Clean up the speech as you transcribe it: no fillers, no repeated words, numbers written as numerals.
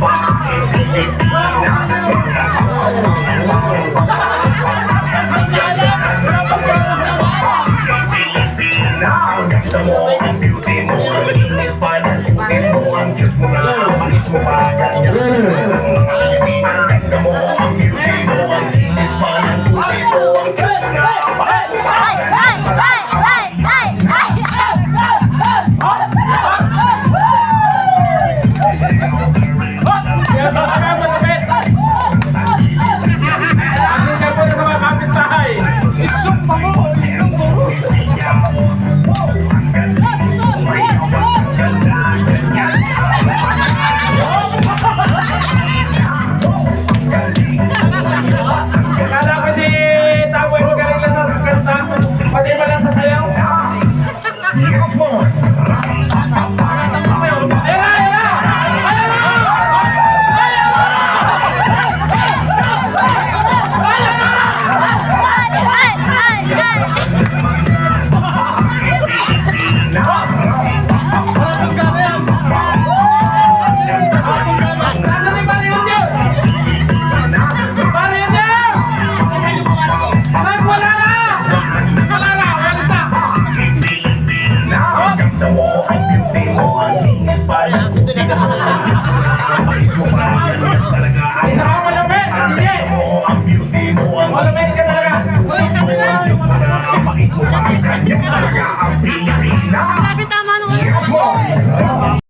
Ganda mo, ang beauty mo, ang inis pa ng sutin mo, ang cute mo na, malis mo pa, ganyan. Ganda mo, ang beauty mo, ang inis pa ng sutin mo, ang cute mo na, malis mo pa, ganyan.